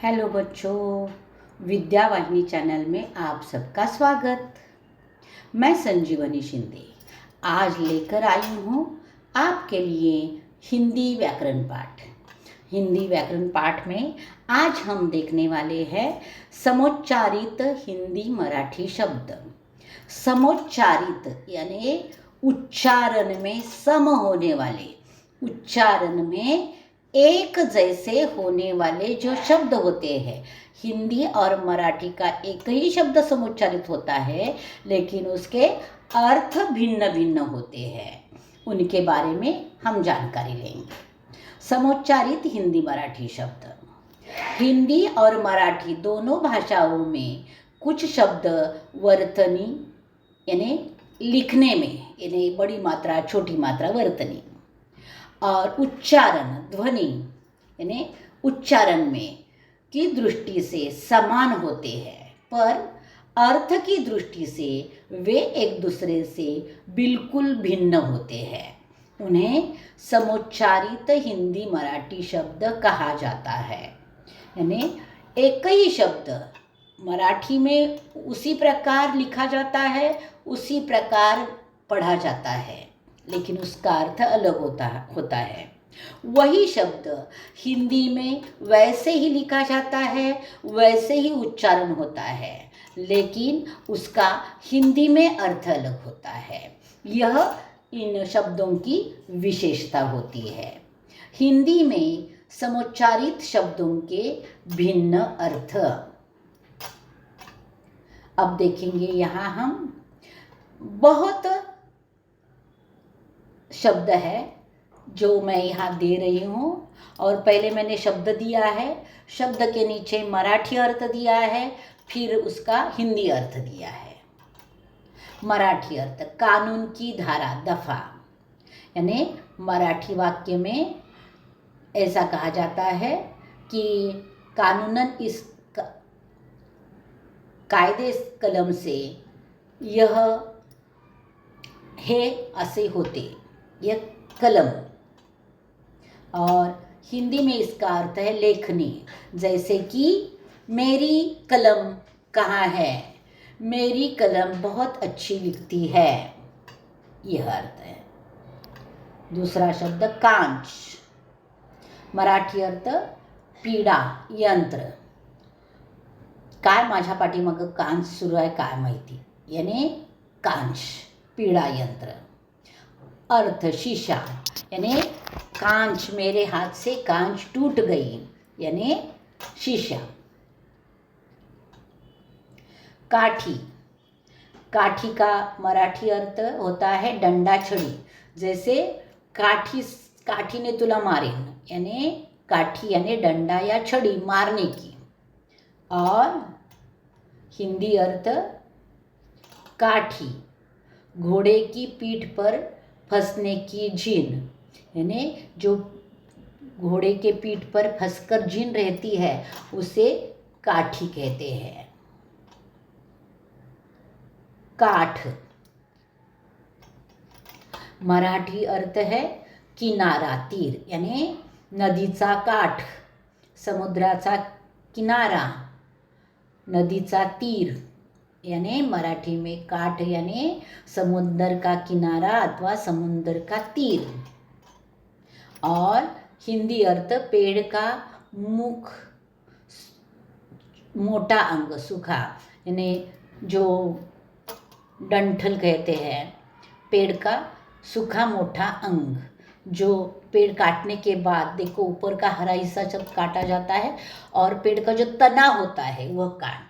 Hello बच्चों, विद्या वाहिनी channel में आप सबका स्वागत। मैं संजीवनी शिंदे आज लेकर आई हूँ आपके लिए हिंदी व्याकरण पाठ। हिंदी व्याकरण पाठ में आज हम देखने वाले हैं समोच्चारित हिंदी मराठी शब्द। समोच्चारित यानी उच्चारण में सम होने वाले, उच्चारण में एक जैसे होने वाले जो शब्द होते हैं। हिंदी और मराठी का एक ही शब्द समुच्चारित होता है, लेकिन उसके अर्थ भिन्न भिन्न होते हैं। उनके बारे में हम जानकारी लेंगे। समुच्चारित हिंदी मराठी शब्द। हिंदी और मराठी दोनों भाषाओं में कुछ शब्द वर्तनी यानी लिखने में, यानी बड़ी मात्रा छोटी मात्रा वर्तनी, और उच्चारण ध्वनि यानी उच्चारण में की दृष्टि से समान होते हैं, पर अर्थ की दृष्टि से वे एक दूसरे से बिल्कुल भिन्न होते हैं। उन्हें समोच्चारित हिंदी मराठी शब्द कहा जाता है। यानी एक ही शब्द मराठी में उसी प्रकार लिखा जाता है, उसी प्रकार पढ़ा जाता है, लेकिन उसका अर्थ अलग होता है। वही शब्द हिंदी में वैसे ही लिखा जाता है, वैसे ही उच्चारण होता है, लेकिन उसका हिंदी में अर्थ अलग होता है। यह इन शब्दों की विशेषता होती है। हिंदी में समुच्चारित शब्दों के भिन्न अर्थ। अब देखेंगे यहाँ हम बहुत शब्द है जो मैं यहाँ दे रही हूँ, और पहले मैंने शब्द दिया है, शब्द के नीचे मराठी अर्थ दिया है, फिर उसका हिंदी अर्थ दिया है। मराठी अर्थ कानून की धारा, दफा, यानी मराठी वाक्य में ऐसा कहा जाता है कि कानूनन इस कायदे कलम से यह हे असे होते, यह कलम। और हिंदी में इसका अर्थ है लेखनी, जैसे कि मेरी कलम कहाँ है, मेरी कलम बहुत अच्छी लिखती है, यह अर्थ है। दूसरा शब्द कांच, मराठी अर्थ पीडा, यंत्र। काय माझ्या पाठीमागं कांच सुरू आहे काय माहिती, यानी कांच, पीड़ा यंत्र। अर्थ शीशा, यानी कांच, मेरे हाथ से कांच टूट गई, यानी शीशा। काठी, काठी का मराठी अर्थ होता है डंडा छड़ी, जैसे काठी ने तुला मारेन, यानी काठी यानी डंडा या छड़ी मारने की। और हिंदी अर्थ काठी, घोड़े की पीठ पर फंसने की जीन, यानी जो घोड़े के पीठ पर फंसकर जीन रहती है उसे काठी कहते हैं। काठ, मराठी अर्थ है किनारा, तीर, यानी नदीचा काठ, समुद्राचा किनारा, नदीचा तीर, यानी मराठी में काठ यानी समुद्र का किनारा अथवा समुद्र का तीर। और हिंदी अर्थ पेड़ का मुख, मोटा अंग, सूखा, यानी जो डंठल कहते हैं, पेड़ का सूखा मोटा अंग, जो पेड़ काटने के बाद देखो ऊपर का हरा हिस्सा जब काटा जाता है और पेड़ का जो तना होता है वह काट।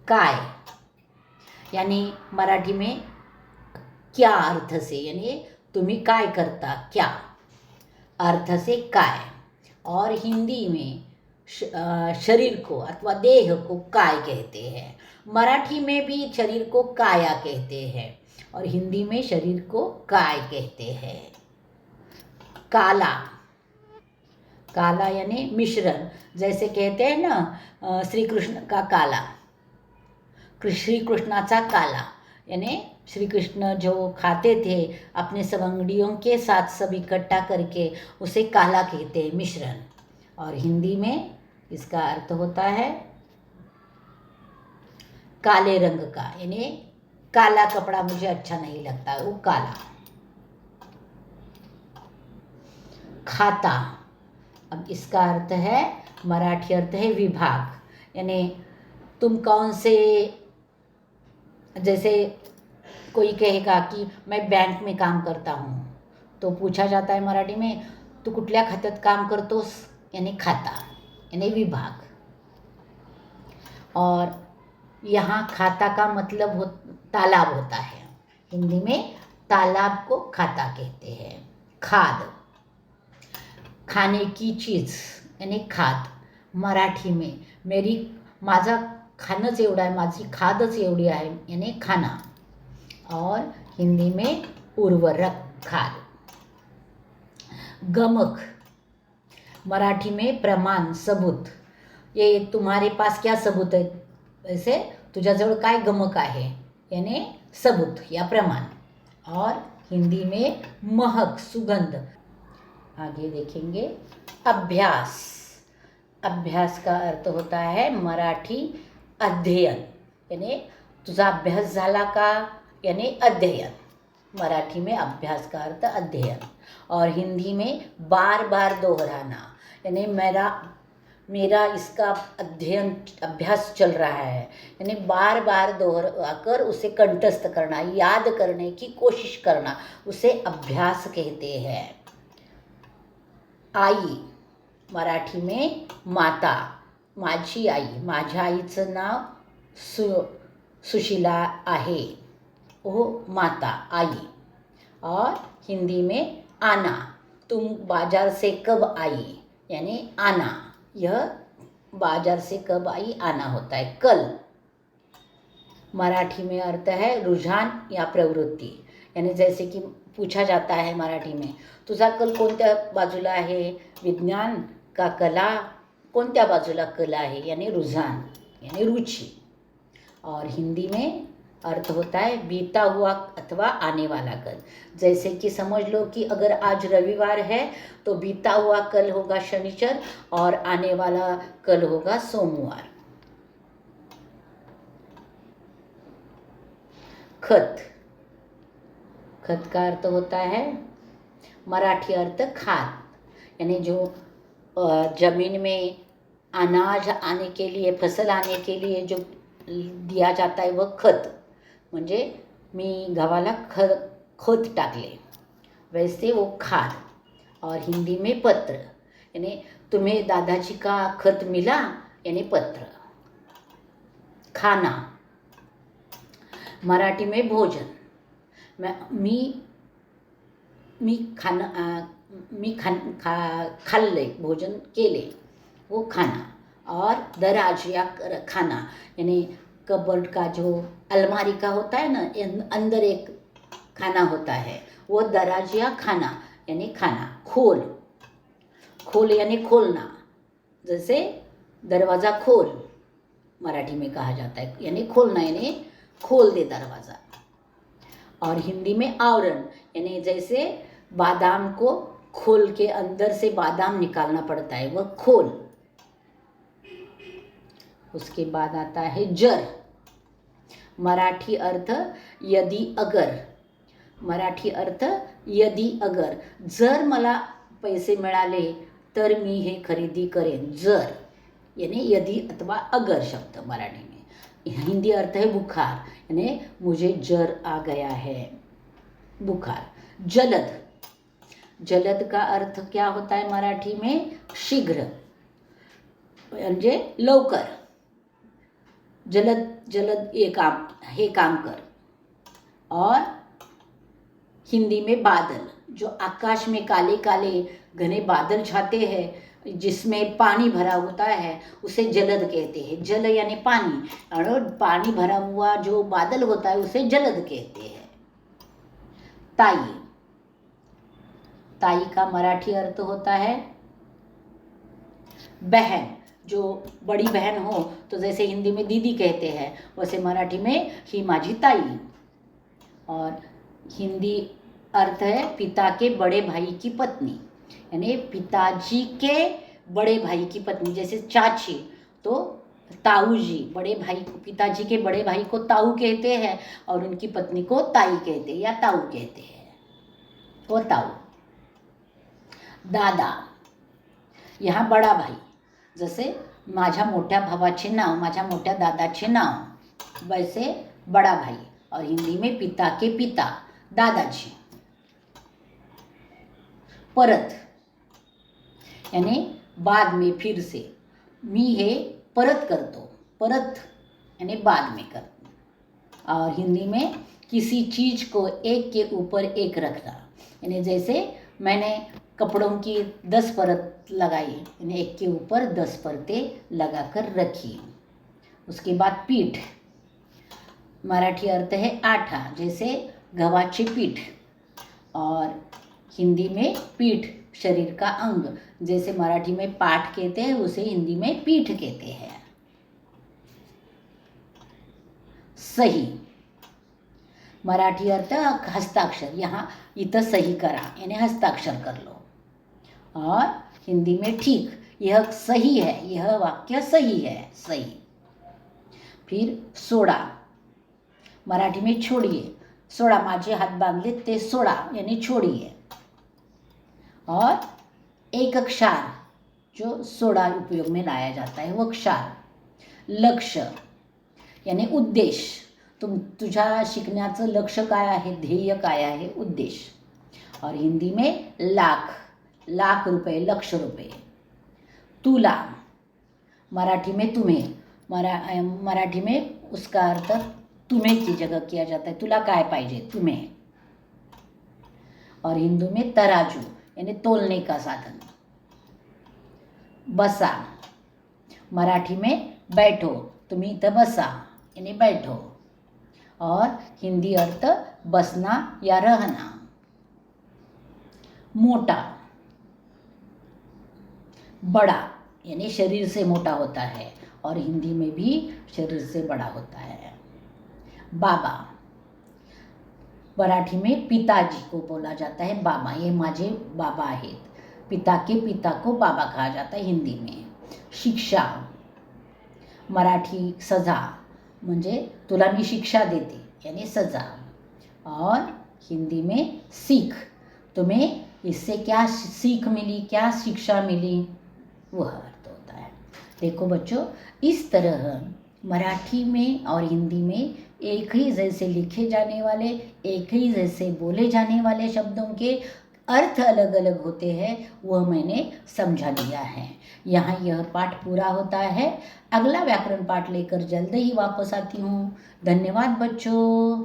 काय, यानी मराठी में क्या अर्थ से, यानी तुम्ही काय करता, क्या अर्थ से काय। और हिंदी में शरीर को अथवा देह को काय कहते हैं। मराठी में भी शरीर को काया कहते हैं और हिंदी में शरीर को काय कहते हैं। काला, काला यानी मिश्रण, जैसे कहते हैं ना श्री कृष्ण का काला, श्री कृष्णाचा काला, यानी श्री कृष्ण जो खाते थे अपने सवंगड़ियों के साथ सब इकट्ठा करके, उसे काला कहते हैं, मिश्रण। और हिंदी में इसका अर्थ होता है काले रंग का, यानी काला कपड़ा मुझे अच्छा नहीं लगता, वो काला। खाता, अब इसका अर्थ है, मराठी अर्थ है विभाग, यानी तुम कौन से, जैसे कोई कहेगा कि मैं बैंक में काम करता हूँ, तो पूछा जाता है मराठी में, तू कुठल्या खात्यात काम करतोस, यानी खाता, यानी विभाग। और यहाँ खाता का मतलब तालाब होता है, हिंदी में तालाब को खाता कहते हैं। खाद, खाने की चीज़ यानी खाद, मराठी में माझं खाणंच एवढं आहे, माझी खादच एवढी आहे, यानी खाना। और हिंदी में उर्वरक, खाद। गमक, मराठी में प्रमाण, सबूत, ये तुम्हारे पास क्या सबूत है, वैसे तुझ्याजवळ काय गमक आहे, यानी सबूत या प्रमाण। और हिंदी में महक, सुगंध। आगे देखेंगे अभ्यास। अभ्यास का अर्थ होता है मराठी अध्ययन, यानी तुझा अभ्यास झाला का, यानी अध्ययन। मराठी में अभ्यास का अर्थ अध्ययन। और हिंदी में बार बार दोहराना, यानी मेरा इसका अभ्यास चल रहा है, यानी बार बार दोहराकर उसे कंठस्थ करना, याद करने की कोशिश करना, उसे अभ्यास कहते हैं। आई, मराठी में माता, माझी आई, माझ्या आईचं नाव सुशीला आहे, वो माता, आई। और हिंदी में आना, तुम बाजार से कब आई, यानी आना, यह बाजार से कब आई, आना होता है, कल। मराठी में अर्थ है रुझान या प्रवृत्ति, यानी जैसे कि पूछा जाता है मराठी में, तुझा कल कोणत्या बाजूला आहे, विज्ञान का कला, कोणत्या बाजूला कला आहे, यानी रुझान, यानी रुचि। और हिंदी में अर्थ होता है बीता हुआ अथवा आने वाला कल, जैसे कि समझ लो कि अगर आज रविवार है तो बीता हुआ कल होगा शनिचर और आने वाला कल होगा सोमवार। खत, खत का अर्थ होता है मराठी अर्थ खाद, यानी जो जमीन में अनाज आने के लिए, फसल आने के लिए जो दिया जाता है वह खत, म्हणजे मी गव्हाला खत टाकले, वैसे वो खाद। और हिंदी में पत्र, यानी तुम्हें दादाजी का खत मिला, यानी पत्र। खाना, मराठी में भोजन, खाल्ले, भोजन केले, वो खाना। और दराज या खाना, यानी कबर्ड का जो अलमारी का होता है ना, अंदर एक खाना होता है, वो दराज या खाना, यानी खाना। खोल, खोल यानी खोलना, जैसे दरवाज़ा खोल मराठी में कहा जाता है, यानी खोलना, यानी खोल दे दरवाज़ा। और हिंदी में आवरण, यानी जैसे बादाम को खोल के अंदर से बादाम निकालना पड़ता है, वह खोल। उसके बाद आता है जर, मराठी अर्थ यदि अगर, मराठी अर्थ यदि अगर, जर मला पैसे मिळाले तर मी हे खरेदी करेन, जर, यानी यदि अथवा अगर शब्द मराठी में। हिंदी अर्थ है बुखार, यानी मुझे जर आ गया है, बुखार। जलद, जलद का अर्थ क्या होता है मराठी में, शीघ्र, म्हणजे लवकर, जलद जलद हे काम कर। और हिंदी में बादल, जो आकाश में काले काले घने बादल छाते हैं जिसमें पानी भरा होता है, उसे जलद कहते हैं। जल यानी पानी, और पानी भरा हुआ जो बादल होता है उसे जलद कहते हैं। ताई, ताई का मराठी अर्थ होता है बहन, जो बड़ी बहन हो तो जैसे हिंदी में दीदी कहते हैं, वैसे मराठी में ही माझी ताई। और हिंदी अर्थ है पिता के बड़े भाई की पत्नी, यानी पिताजी के बड़े भाई की पत्नी, जैसे चाची तो ताऊ जी, बड़े भाई को, पिताजी के बड़े भाई को ताऊ कहते हैं और उनकी पत्नी को ताई कहते हैं या ताऊ कहते हैं, वो ताऊ। दादा, यहाँ बड़ा भाई, जसे माझ्या मोठ्या भावाचे नाव, माझ्या मोठ्या दादाचे नाव, वैसे बड़ा भाई। और हिंदी में पिता के पिता, दादाजी। परत यानी बाद में, फिर से। मी हे परत करतो, परत यानी बाद में करतो। और हिंदी में किसी चीज को एक के ऊपर एक रखना, यानी जैसे मैंने कपड़ों की 10 परत लगाई, यानी एक के ऊपर 10 परतें लगाकर रखी। उसके बाद पीठ, मराठी अर्थ है आठा, जैसे गव्हाचे पीठ। और हिंदी में पीठ शरीर का अंग, जैसे मराठी में पाठ कहते हैं उसे हिंदी में पीठ कहते हैं। सही, मराठी अर्थ हस्ताक्षर, यहाँ इथं सही करा यानी हस्ताक्षर कर लो। और हिंदी में ठीक, यह सही है, यह वाक्य सही है, सही। फिर सोडा, मराठी में छोड़िए, सोडा, माझे हाथ बांधले ते सोडा यानी छोड़िए। और एक क्षार जो सोडा उपयोग में लाया जाता है वो क्षार। लक्ष्य यानी उद्देश, तुझ्या शिकण्याचं लक्ष्य काय आहे, ध्येय काय आहे, उद्देश। और हिंदी में लाख, लाख रुपए, लक्ष रुपए। तुला, मराठी में तुम्हें, मराठी में उसका अर्थ तुम्हें की जगह किया जाता है, तुला काय पाहिजे, तुम्हें। और हिंदी में तराजू यानी तोलने का साधन। बसा, मराठी में बैठो, तुम्ही इथं बसा यानी बैठो। और हिंदी अर्थ बसना या रहना। मोटा, बड़ा यानी शरीर से मोटा होता है और हिंदी में भी शरीर से बड़ा होता है। बाबा, मराठी में पिताजी को बोला जाता है बाबा, ये माझे बाबा आहेत, पिता के पिता को बाबा कहा जाता है हिंदी में। शिक्षा, मराठी सजा, म्हणजे तुला मी शिक्षा देते यानी सजा। और हिंदी में सीख, तुम्हें इससे क्या सीख मिली, क्या शिक्षा मिली, वह अर्थ होता है। देखो बच्चों, इस तरह मराठी में और हिंदी में एक ही जैसे लिखे जाने वाले, एक ही जैसे बोले जाने वाले शब्दों के अर्थ अलग अलग होते हैं, वह मैंने समझा दिया है। यहाँ यह पाठ पूरा होता है। अगला व्याकरण पाठ लेकर जल्द ही वापस आती हूँ। धन्यवाद बच्चों।